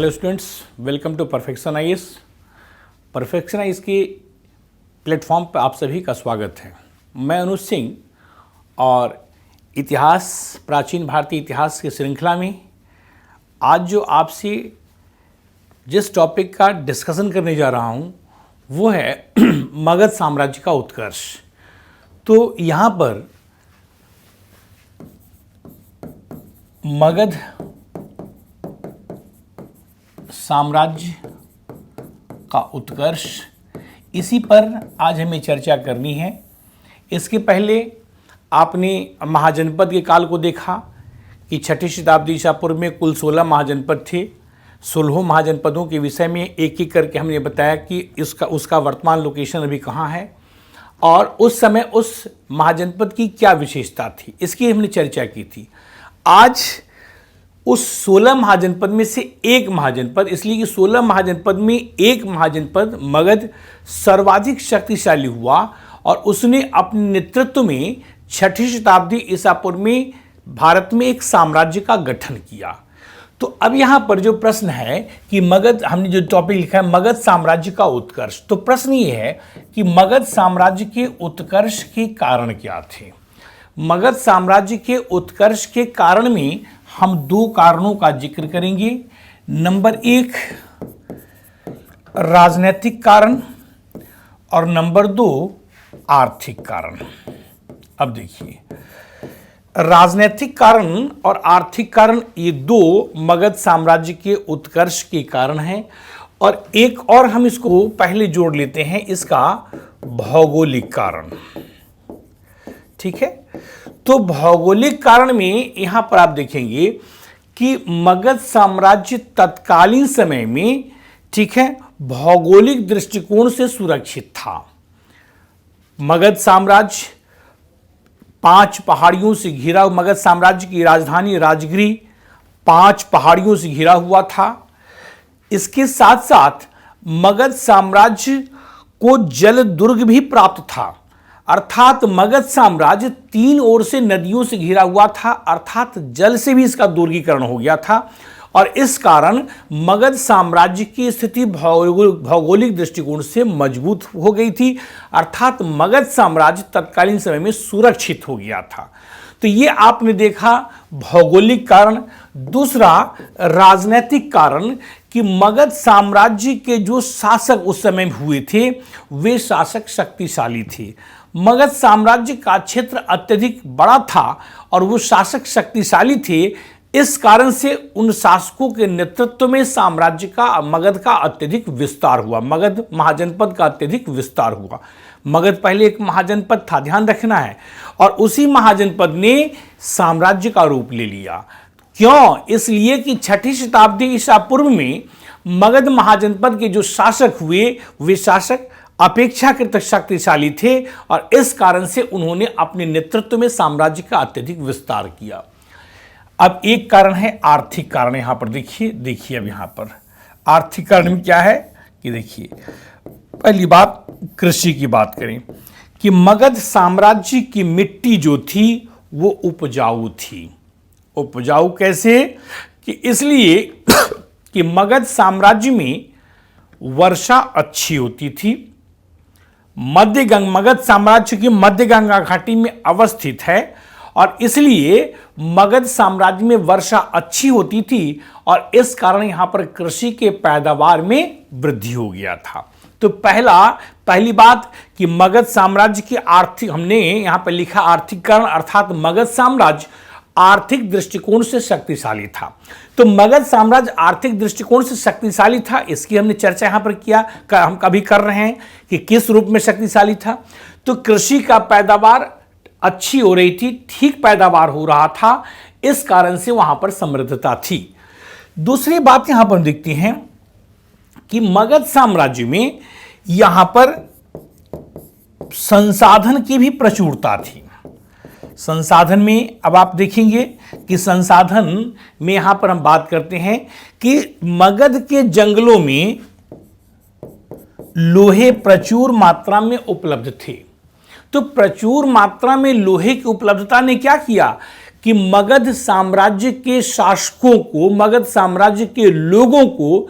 Hello students, welcome to perfection IAS. Perfection IAS के platform पर आप सभी का स्वागत है। मैं अनुज सिंह और इतिहास, प्राचीन भारतीय इतिहास की श्रृंखला में आज जो आपसे जिस टॉपिक का डिस्कशन करने जा रहा हूँ वो है मगध साम्राज्य का उत्कर्ष। तो यहाँ पर मगध साम्राज्य का उत्कर्ष, इसी पर आज हमें चर्चा करनी है। इसके पहले आपने महाजनपद के काल को देखा कि छठी शताब्दी ईसा पूर्व में कुल 16 महाजनपद थे। 16 महाजनपदों के विषय में एक एक करके हमने बताया कि उसका वर्तमान लोकेशन अभी कहाँ है और उस समय उस महाजनपद की क्या विशेषता थी, इसकी हमने चर्चा की थी। आज उस 16 महाजनपद में से एक महाजनपद, इसलिए कि 16 महाजनपद में एक महाजनपद मगध सर्वाधिक शक्तिशाली हुआ और उसने अपने नेतृत्व में छठी शताब्दी ईसा पूर्व में भारत में एक साम्राज्य का गठन किया। तो अब यहाँ पर जो प्रश्न है कि मगध, हमने जो टॉपिक लिखा है मगध साम्राज्य का उत्कर्ष, तो प्रश्न ये है कि मगध साम्राज्य के उत्कर्ष के कारण क्या थे। मगध साम्राज्य के उत्कर्ष के कारण में हम दो कारणों का जिक्र करेंगे। नंबर 1 राजनीतिक कारण और नंबर 2 आर्थिक कारण। अब देखिए, राजनीतिक कारण और आर्थिक कारण ये दो मगध साम्राज्य के उत्कर्ष के कारण हैं। और एक और हम इसको पहले जोड़ लेते हैं, इसका भौगोलिक कारण। ठीक है, तो भौगोलिक कारण में यहां पर आप देखेंगे कि मगध साम्राज्य तत्कालीन समय में, ठीक है, भौगोलिक दृष्टिकोण से सुरक्षित था। मगध साम्राज्य 5 पहाड़ियों से घिरा, मगध साम्राज्य की राजधानी राजगिरी 5 पहाड़ियों से घिरा हुआ था। इसके साथ साथ मगध साम्राज्य को जल दुर्ग भी प्राप्त था, अर्थात मगध साम्राज्य 3 ओर से नदियों से घिरा हुआ था, अर्थात जल से भी इसका दुर्गीकरण हो गया था। और इस कारण मगध साम्राज्य की स्थिति भौगोलिक दृष्टिकोण से मजबूत हो गई थी, अर्थात मगध साम्राज्य तत्कालीन समय में सुरक्षित हो गया था। तो ये आपने देखा भौगोलिक कारण। दूसरा राजनीतिक कारण कि मगध साम्राज्य के जो शासक उस समय हुए थे वे शासक शक्तिशाली थे। मगध साम्राज्य का क्षेत्र अत्यधिक बड़ा था और वो शासक शक्तिशाली थे। इस कारण से उन शासकों के नेतृत्व में साम्राज्य का, मगध का अत्यधिक विस्तार हुआ, मगध महाजनपद का अत्यधिक विस्तार हुआ। मगध पहले एक महाजनपद था, ध्यान रखना है, और उसी महाजनपद ने साम्राज्य का रूप ले लिया। क्यों? इसलिए कि छठी शताब्दी ईसा पूर्व में मगध महाजनपद के जो शासक हुए वे शासक अपेक्षाकृत शक्तिशाली थे और इस कारण से उन्होंने अपने नेतृत्व में साम्राज्य का अत्यधिक विस्तार किया। अब एक कारण है आर्थिक कारण। यहां पर देखिए अब यहां पर आर्थिक कारण में क्या है कि देखिए, पहली बात कृषि की बात करें कि मगध साम्राज्य की मिट्टी जो थी वो उपजाऊ थी। उपजाऊ कैसे? कि इसलिए कि मगध साम्राज्य में वर्षा अच्छी होती थी। मगध साम्राज्य की मध्य गंगा घाटी में अवस्थित है और इसलिए मगध साम्राज्य में वर्षा अच्छी होती थी और इस कारण यहां पर कृषि के पैदावार में वृद्धि हो गया था। तो पहली बात कि मगध साम्राज्य की आर्थिक, हमने यहां पर लिखा आर्थिक कारण, अर्थात मगध साम्राज्य आर्थिक दृष्टिकोण से शक्तिशाली था। तो मगध साम्राज्य आर्थिक दृष्टिकोण से शक्तिशाली था, इसकी हमने चर्चा यहां पर किया, हम कभी कर रहे हैं कि किस रूप में शक्तिशाली था। तो कृषि का पैदावार अच्छी हो रही थी, ठीक पैदावार हो रहा था, इस कारण से वहां पर समृद्धता थी। दूसरी बात यहां पर दिखती है कि मगध साम्राज्य में यहां पर संसाधन की भी प्रचुरता थी। संसाधन में अब आप देखेंगे कि संसाधन में यहां पर हम बात करते हैं कि मगध के जंगलों में लोहे प्रचुर मात्रा में उपलब्ध थे। तो प्रचुर मात्रा में लोहे की उपलब्धता ने क्या किया कि मगध साम्राज्य के शासकों को, मगध साम्राज्य के लोगों को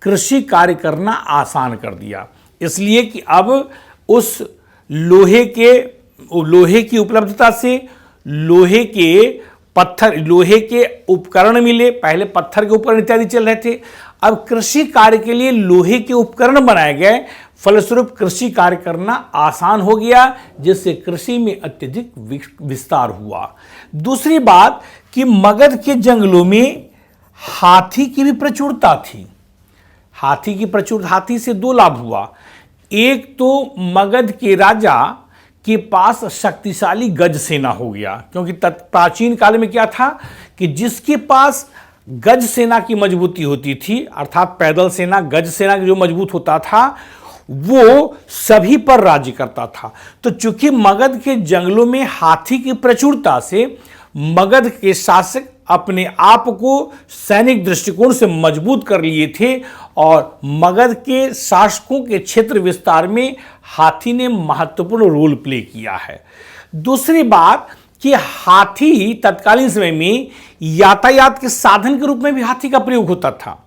कृषि कार्य करना आसान कर दिया, इसलिए कि अब उस लोहे की उपलब्धता से लोहे के उपकरण मिले। पहले पत्थर के उपकरण इत्यादि चल रहे थे, अब कृषि कार्य के लिए लोहे के उपकरण बनाए गए, फलस्वरूप कृषि कार्य करना आसान हो गया, जिससे कृषि में अत्यधिक विस्तार हुआ। दूसरी बात कि मगध के जंगलों में हाथी की भी प्रचुरता थी। हाथी से दो लाभ हुआ। एक तो मगध के राजा के पास शक्तिशाली गज सेना हो गया, क्योंकि प्राचीन काल में क्या था कि जिसके पास गज सेना की मजबूती होती थी, अर्थात पैदल सेना, गज सेना जो मजबूत होता था, वो सभी पर राज्य करता था। तो चूंकि मगध के जंगलों में हाथी की प्रचुरता से मगध के शासक अपने आप को सैनिक दृष्टिकोण से मजबूत कर लिए थे, और मगध के शासकों के क्षेत्र विस्तार में हाथी ने महत्वपूर्ण रोल प्ले किया है। दूसरी बात कि हाथी तत्कालीन समय में यातायात के साधन के रूप में भी हाथी का प्रयोग होता था,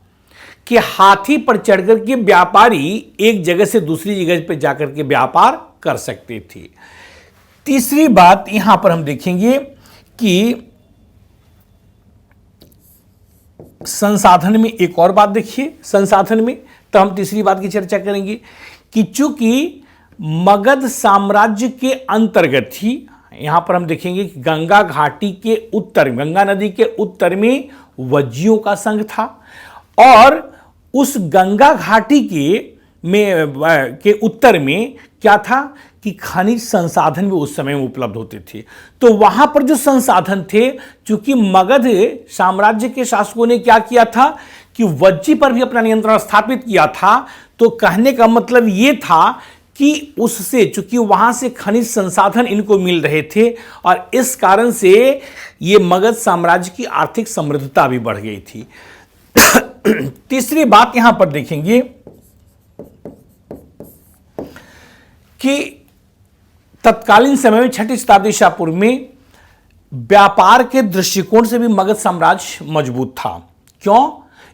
कि हाथी पर चढ़कर के व्यापारी एक जगह से दूसरी जगह पर जाकर के व्यापार कर सकते थे। तीसरी बात यहां पर हम देखेंगे कि संसाधन में एक और बात देखिए, संसाधन में तो हम तीसरी बात की चर्चा करेंगे कि चूंकि मगध साम्राज्य के अंतर्गत थी, यहां पर हम देखेंगे कि गंगा घाटी के उत्तर, गंगा नदी के उत्तर में वज्जियों का संघ था, और उस गंगा घाटी के उत्तर में क्या था कि खनिज संसाधन भी उस समय में उपलब्ध होते थे। तो वहां पर जो संसाधन थे, चूंकि मगध साम्राज्य के शासकों ने क्या किया था कि वज्जी पर भी अपना नियंत्रण स्थापित किया था, तो कहने का मतलब यह था कि उससे, चूंकि वहां से खनिज संसाधन इनको मिल रहे थे, और इस कारण से ये मगध साम्राज्य की आर्थिक समृद्धता भी बढ़ गई थी। तीसरी बात यहां पर देखेंगे कि तत्कालीन समय में छठी शताब्दी ईसा पूर्व में व्यापार के दृष्टिकोण से भी मगध साम्राज्य मजबूत था। क्यों?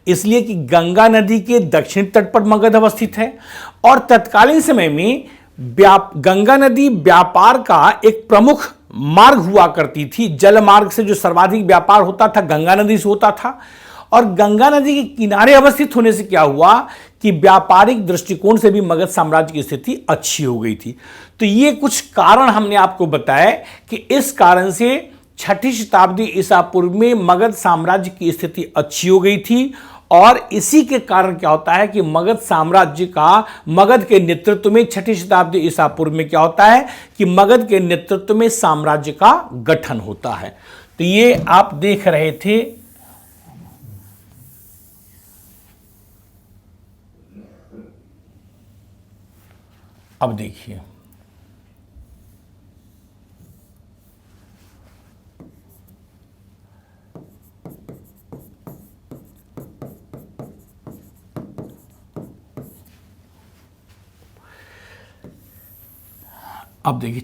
इसलिए कि गंगा नदी के दक्षिण तट पर मगध अवस्थित है, और तत्कालीन समय में गंगा नदी व्यापार का एक प्रमुख मार्ग हुआ करती थी। जल मार्ग से जो सर्वाधिक व्यापार होता था गंगा नदी से होता था, और गंगा नदी के किनारे अवस्थित होने से क्या हुआ कि व्यापारिक दृष्टिकोण से भी मगध साम्राज्य की स्थिति अच्छी हो गई थी। तो ये कुछ कारण हमने आपको बताए कि इस कारण से छठी शताब्दी ईसा पूर्व में मगध साम्राज्य की स्थिति अच्छी हो गई थी, और इसी के कारण क्या होता है कि मगध के नेतृत्व में छठी शताब्दी ईसा पूर्व में क्या होता है कि मगध के नेतृत्व में साम्राज्य का गठन होता है। तो ये आप देख रहे थे अब देखिए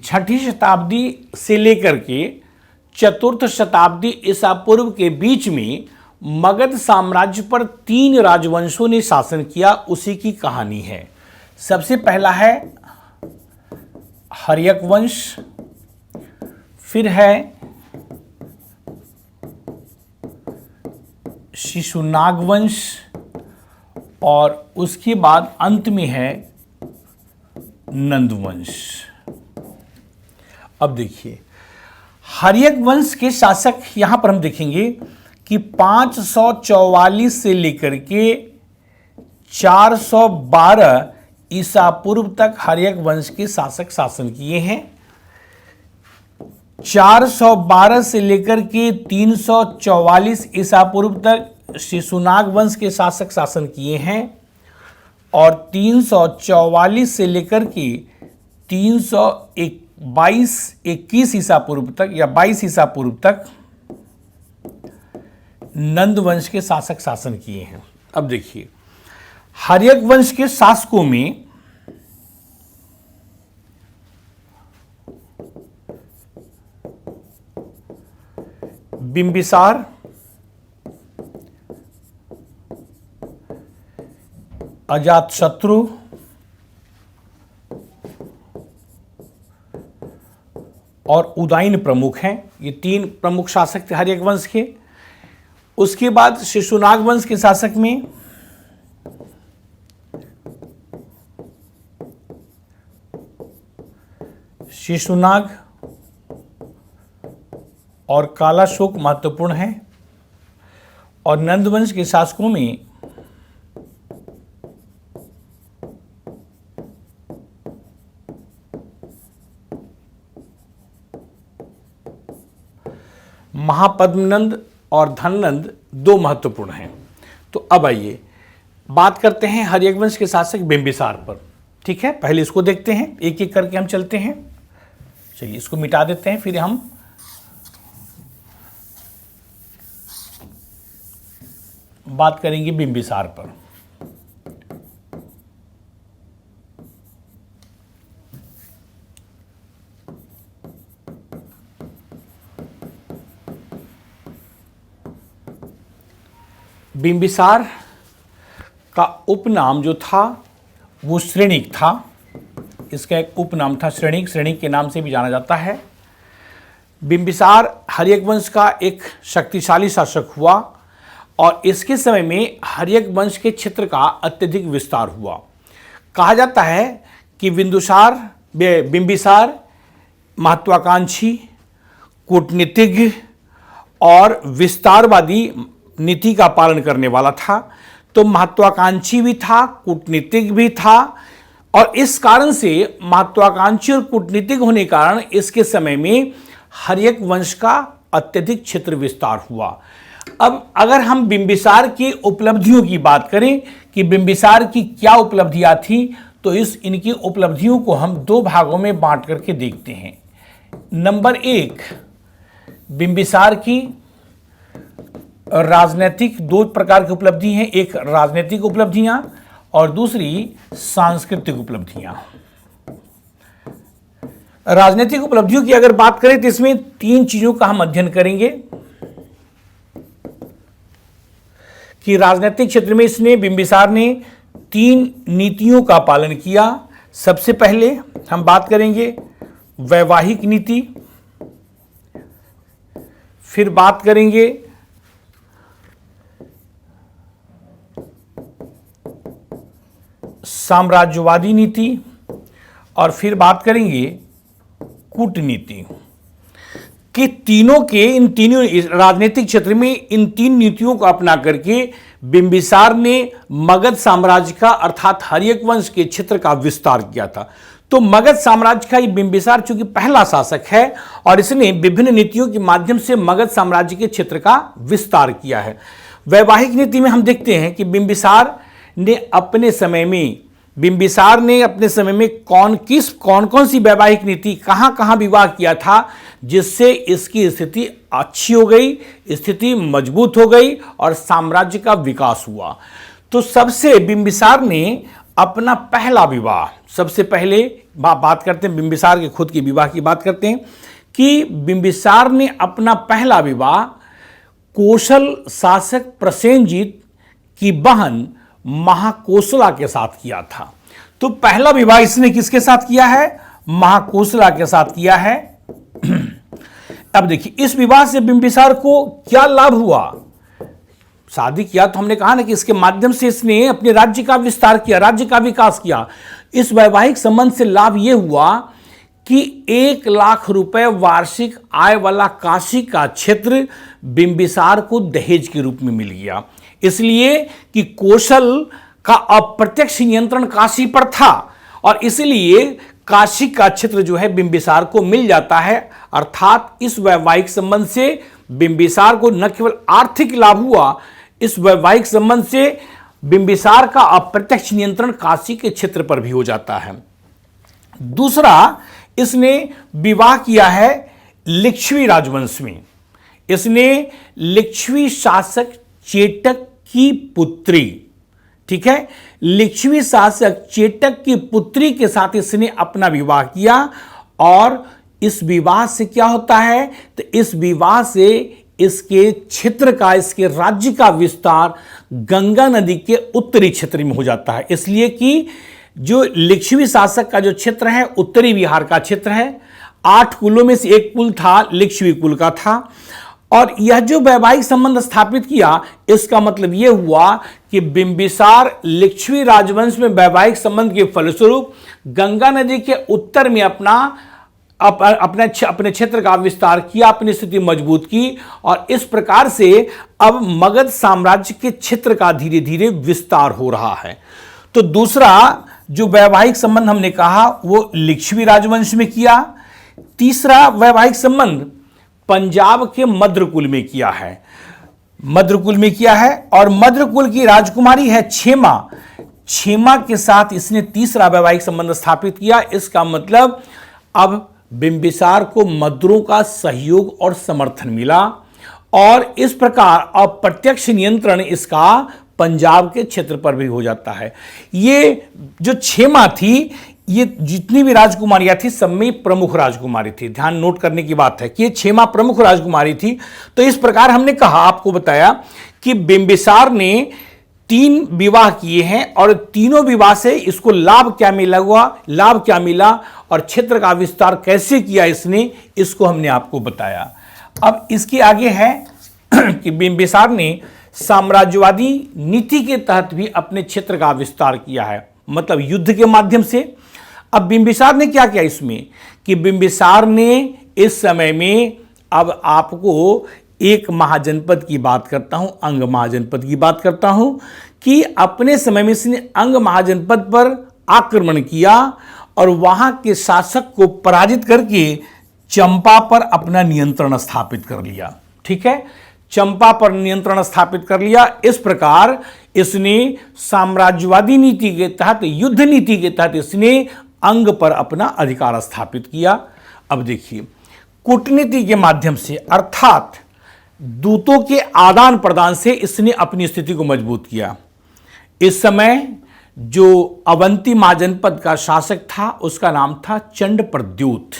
छठी शताब्दी से लेकर के चतुर्थ शताब्दी ईसा पूर्व के बीच में मगध साम्राज्य पर 3 राजवंशों ने शासन किया, उसी की कहानी है। सबसे पहला है हर्यक वंश, फिर है शिशुनाग वंश, और उसके बाद अंत में है नंद वंश। अब देखिए हर्यक वंश के शासक यहां पर हम देखेंगे कि 544 से लेकर के 412 ईसा पूर्व तक हर्यक वंश के शासक शासन किए हैं। 412 से लेकर के 344 ईसा पूर्व तक शिशुनाग वंश के शासक शासन किए हैं, और 344 से लेकर के 321 ईसा पूर्व तक या 22 ईसा पूर्व तक नंद वंश के शासक शासन किए हैं। अब देखिए हर्यक वंश के शासकों में बिंबिसार, अजातशत्रु और उदयन प्रमुख हैं। ये 3 प्रमुख शासक थे हर्यक वंश के। उसके बाद शिशुनाग वंश के शासक में शिशुनाग और कालाशोक महत्वपूर्ण हैं। और नंद वंश के शासकों में महापद्मनंद और धननंद 2 महत्वपूर्ण हैं। तो अब आइए बात करते हैं हर्यक वंश के शासक बिंबिसार पर। ठीक है, पहले इसको देखते हैं, एक एक करके हम चलते हैं। चलिए इसको मिटा देते हैं, फिर हम बात करेंगे बिंबिसार पर। बिंबिसार का उपनाम जो था वो श्रेणिक था। इसका एक उपनाम था श्रेणिक, श्रेणिक के नाम से भी जाना जाता है। बिंबिसार हर्यक वंश का एक शक्तिशाली शासक हुआ और इसके समय में हर्यक वंश के क्षेत्र का अत्यधिक विस्तार हुआ। कहा जाता है कि बिंबिसार महत्वाकांक्षी, कूटनीतिज्ञ और विस्तारवादी नीति का पालन करने वाला था। तो महत्वाकांक्षी भी था, कूटनीतिक भी था, और इस कारण से महत्वाकांक्षी और कूटनीतिक होने के कारण इसके समय में हर्यक वंश का अत्यधिक क्षेत्र विस्तार हुआ। अब अगर हम बिंबिसार की उपलब्धियों की बात करें कि बिंबिसार की क्या उपलब्धियां थी, तो इनकी उपलब्धियों को हम 2 भागों में बांट करके देखते हैं। नंबर 1, बिंबिसार की राजनीतिक 2 प्रकार की उपलब्धि हैं, एक राजनीतिक उपलब्धियां और दूसरी सांस्कृतिक उपलब्धियां। राजनीतिक उपलब्धियों की अगर बात करें तो इसमें 3 चीजों का हम अध्ययन करेंगे कि राजनीतिक क्षेत्र में बिंबिसार ने 3 नीतियों का पालन किया। सबसे पहले हम बात करेंगे वैवाहिक नीति, फिर बात करेंगे साम्राज्यवादी नीति और फिर बात करेंगे कूटनीति। कि इन तीनों राजनीतिक क्षेत्र में इन 3 नीतियों को अपना करके बिंबिसार ने मगध साम्राज्य का अर्थात हर्यक वंश के क्षेत्र का विस्तार किया था। तो मगध साम्राज्य का बिंबिसार चूंकि पहला शासक है और इसने विभिन्न नीतियों के माध्यम से मगध साम्राज्य के क्षेत्र का विस्तार किया है। वैवाहिक नीति में हम देखते हैं कि बिंबिसार ने अपने समय में कौन सी वैवाहिक नीति, कहां विवाह किया था, जिससे इसकी स्थिति अच्छी हो गई, स्थिति मजबूत हो गई और साम्राज्य का विकास हुआ। तो सबसे बिंबिसार ने अपना पहला विवाह, सबसे पहले बात करते हैं बिंबिसार के खुद के विवाह की बात करते हैं कि बिंबिसार ने अपना पहला विवाह कौशल शासक प्रसेनजीत की बहन महाकोसला के साथ किया था। तो पहला विवाह इसने किसके साथ किया है? महाकोसला के साथ किया है। अब देखिए इस विवाह से बिंबिसार को क्या लाभ हुआ? शादी किया तो हमने कहा ना कि इसके माध्यम से इसने अपने राज्य का विस्तार किया, राज्य का विकास किया। इस वैवाहिक संबंध से लाभ यह हुआ कि 1 लाख रुपए वार्षिक आय वाला काशी का क्षेत्र बिंबिसार को दहेज के रूप में मिल गया, इसलिए कि कौशल का अप्रत्यक्ष नियंत्रण काशी पर था और इसलिए काशी का क्षेत्र जो है बिंबिसार को मिल जाता है। अर्थात इस वैवाहिक संबंध से बिंबिसार को न केवल आर्थिक लाभ हुआ, इस वैवाहिक संबंध से बिंबिसार का अप्रत्यक्ष नियंत्रण काशी के क्षेत्र पर भी हो जाता है। दूसरा, इसने विवाह किया है लिच्छवी राजवंश में। इसने लिच्छवी शासक चेटक की पुत्री, ठीक है, लिच्छवी शासक चेटक की पुत्री के साथ इसने अपना विवाह किया और इस विवाह से क्या होता है? तो इस विवाह से इसके क्षेत्र का, इसके राज्य का विस्तार गंगा नदी के उत्तरी क्षेत्र में हो जाता है। इसलिए कि जो लिच्छवी शासक का जो क्षेत्र है उत्तरी बिहार का क्षेत्र है। 8 कुलों में से एक कुल था, लिच्छवी कुल का था। और यह जो वैवाहिक संबंध स्थापित किया, इसका मतलब यह हुआ कि बिंबिसार लिच्छवी राजवंश में वैवाहिक संबंध के फलस्वरूप गंगा नदी के उत्तर में अपने क्षेत्र का विस्तार किया, अपनी स्थिति मजबूत की। और इस प्रकार से अब मगध साम्राज्य के क्षेत्र का धीरे धीरे विस्तार हो रहा है। तो दूसरा जो वैवाहिक संबंध हमने कहा वो लिच्छवी राजवंश में किया। तीसरा वैवाहिक संबंध पंजाब के मद्रकुल में किया है, मद्रकुल में किया है। और मद्रकुल की राजकुमारी है क्षेमा, क्षेमा के साथ इसने तीसरा वैवाहिक संबंध स्थापित किया। इसका मतलब अब बिंबिसार को मद्रों का सहयोग और समर्थन मिला और इस प्रकार अप्रत्यक्ष नियंत्रण इसका पंजाब के क्षेत्र पर भी हो जाता है। ये जो क्षेमा थी, ये जितनी भी राजकुमारियां थी सब में प्रमुख राजकुमारी थी। ध्यान नोट करने की बात है कि ये क्षेमा प्रमुख राजकुमारी थी। तो इस प्रकार हमने कहा, आपको बताया कि बिंबिसार ने 3 विवाह किए हैं और तीनों विवाह से इसको लाभ क्या मिला और क्षेत्र का विस्तार कैसे किया इसने, इसको हमने आपको बताया। अब इसके आगे है कि बिंबिसार ने साम्राज्यवादी नीति के तहत भी अपने क्षेत्र का विस्तार किया है, मतलब युद्ध के माध्यम से। अब बिंबिसार ने क्या किया इसमें कि बिंबिसार ने इस समय में, अब आपको एक महाजनपद की बात करता हूं, अंग महाजनपद की बात करता हूं, कि अपने समय में इसने अंग महाजनपद पर आक्रमण किया और वहां के शासक को पराजित करके चंपा पर अपना नियंत्रण स्थापित कर लिया। ठीक है, चंपा पर नियंत्रण स्थापित कर लिया। इस प्रकार इसने साम्राज्यवादी नीति के तहत, युद्ध नीति के तहत इसने अंग पर अपना अधिकार स्थापित किया। अब देखिए, कूटनीति के माध्यम से अर्थात दूतों के आदान प्रदान से इसने अपनी स्थिति को मजबूत किया। इस समय जो अवंती महाजनपद का शासक था उसका नाम था चंड प्रद्योत।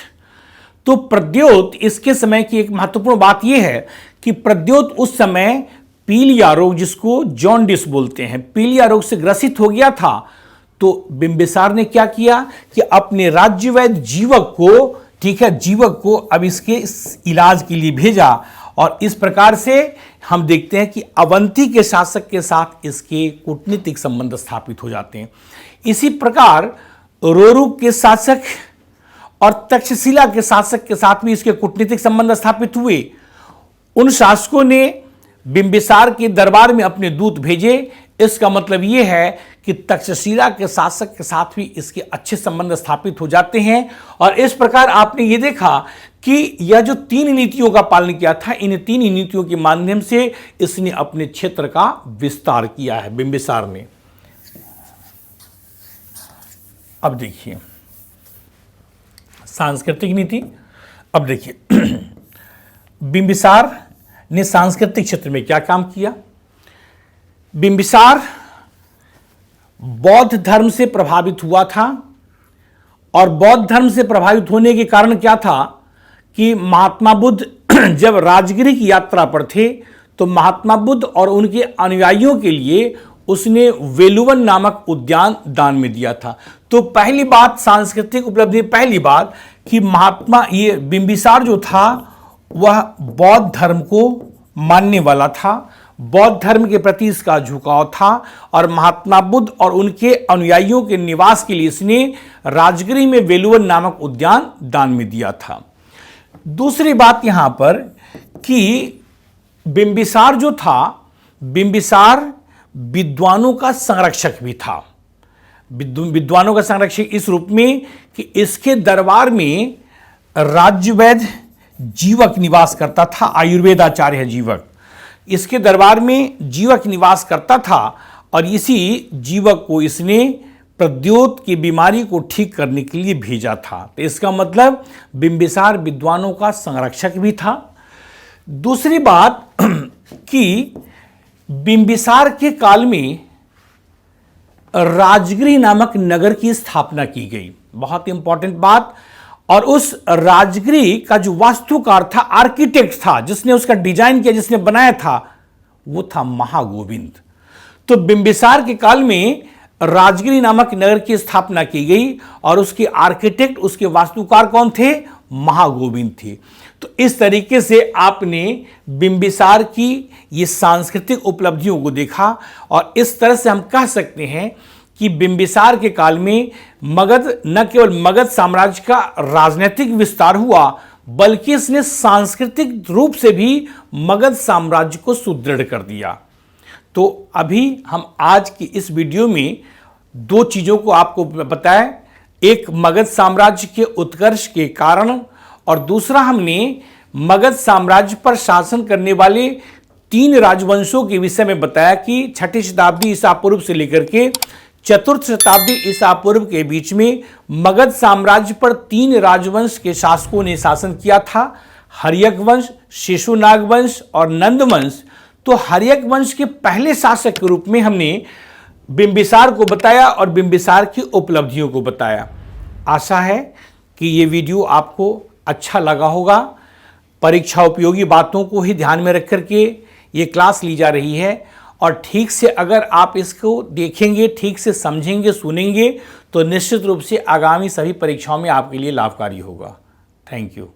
तो प्रद्योत, इसके समय की एक महत्वपूर्ण बात यह है कि प्रद्योत उस समय पीलिया रोग, जिसको जॉन्डिस बोलते हैं, पीलिया रोग से ग्रसित हो गया था। तो बिंबिसार ने क्या किया कि अपने राज्य वैद्य जीवक को, ठीक है, जीवक को अब इसके इलाज के लिए भेजा और इस प्रकार से हम देखते हैं कि अवंती के शासक के साथ इसके कूटनीतिक संबंध स्थापित हो जाते हैं। इसी प्रकार रोरुक के शासक और तक्षशिला के शासक के साथ भी इसके कूटनीतिक संबंध स्थापित हुए। उन शासकों ने बिंबिसार के दरबार में अपने दूत भेजे। इसका मतलब यह है कि तक्षशिला के शासक के साथ भी इसके अच्छे संबंध स्थापित हो जाते हैं। और इस प्रकार आपने ये देखा कि यह जो 3 नीतियों का पालन किया था, इन 3 नीतियों के माध्यम से इसने अपने क्षेत्र का विस्तार किया है बिंबिसार ने। अब देखिए सांस्कृतिक नीति। अब देखिए बिंबिसार ने सांस्कृतिक क्षेत्र में क्या काम किया। बिंबिसार बौद्ध धर्म से प्रभावित हुआ था और बौद्ध धर्म से प्रभावित होने के कारण क्या था कि महात्मा बुद्ध जब राजगिरी की यात्रा पर थे तो महात्मा बुद्ध और उनके अनुयायियों के लिए उसने वेलुवन नामक उद्यान दान में दिया था। तो पहली बात सांस्कृतिक उपलब्धि, पहली बात कि ये बिंबिसार जो था वह बौद्ध धर्म को मानने वाला था, बौद्ध धर्म के प्रति इसका झुकाव था और महात्मा बुद्ध और उनके अनुयायियों के निवास के लिए इसने राजगिरी में वेलुवन नामक उद्यान दान में दिया था। दूसरी बात यहां पर कि बिंबिसार जो था, बिंबिसार विद्वानों का संरक्षक भी था। विद्वानों का संरक्षक इस रूप में कि इसके दरबार में राज्य वैद्य जीवक निवास करता था, आयुर्वेद आचार्य जीवक इसके दरबार में जीवक निवास करता था और इसी जीवक को इसने प्रद्योत की बीमारी को ठीक करने के लिए भेजा था। तो इसका मतलब बिंबिसार विद्वानों का संरक्षक भी था। दूसरी बात कि बिंबिसार के काल में राजगिरी नामक नगर की स्थापना की गई, बहुत इंपॉर्टेंट बात। और उस राजगृह का जो वास्तुकार था, आर्किटेक्ट था, जिसने उसका डिजाइन किया, जिसने बनाया था, वो था महागोविंद। तो बिंबिसार के काल में राजगृह नामक नगर की स्थापना की गई और उसके आर्किटेक्ट, उसके वास्तुकार कौन थे? महागोविंद थे। तो इस तरीके से आपने बिंबिसार की ये सांस्कृतिक उपलब्धियों को देखा और इस तरह से हम कह सकते हैं कि बिंबिसार के काल में मगध, न केवल मगध साम्राज्य का राजनीतिक विस्तार हुआ, बल्कि इसने सांस्कृतिक रूप से भी मगध साम्राज्य को सुदृढ़ कर दिया। तो अभी हम आज की इस वीडियो में दो चीजों को आपको बताएं, एक मगध साम्राज्य के उत्कर्ष के कारण और दूसरा हमने मगध साम्राज्य पर शासन करने वाले 3 राजवंशों के विषय में बताया कि 6ठी शताब्दी ईसा पूर्व से लेकर के 4th शताब्दी ईसा पूर्व के बीच में मगध साम्राज्य पर 3 राजवंश के शासकों ने शासन किया था, हर्यक वंश, शिशुनाग वंश और नंद वंश। तो हर्यक वंश के पहले शासक के रूप में हमने बिंबिसार को बताया और बिंबिसार की उपलब्धियों को बताया। आशा है कि ये वीडियो आपको अच्छा लगा होगा। परीक्षा उपयोगी बातों को ही ध्यान में रख करके ये क्लास ली जा रही है और ठीक से अगर आप इसको देखेंगे, ठीक से समझेंगे, सुनेंगे तो निश्चित रूप से आगामी सभी परीक्षाओं में आपके लिए लाभकारी होगा। Thank you.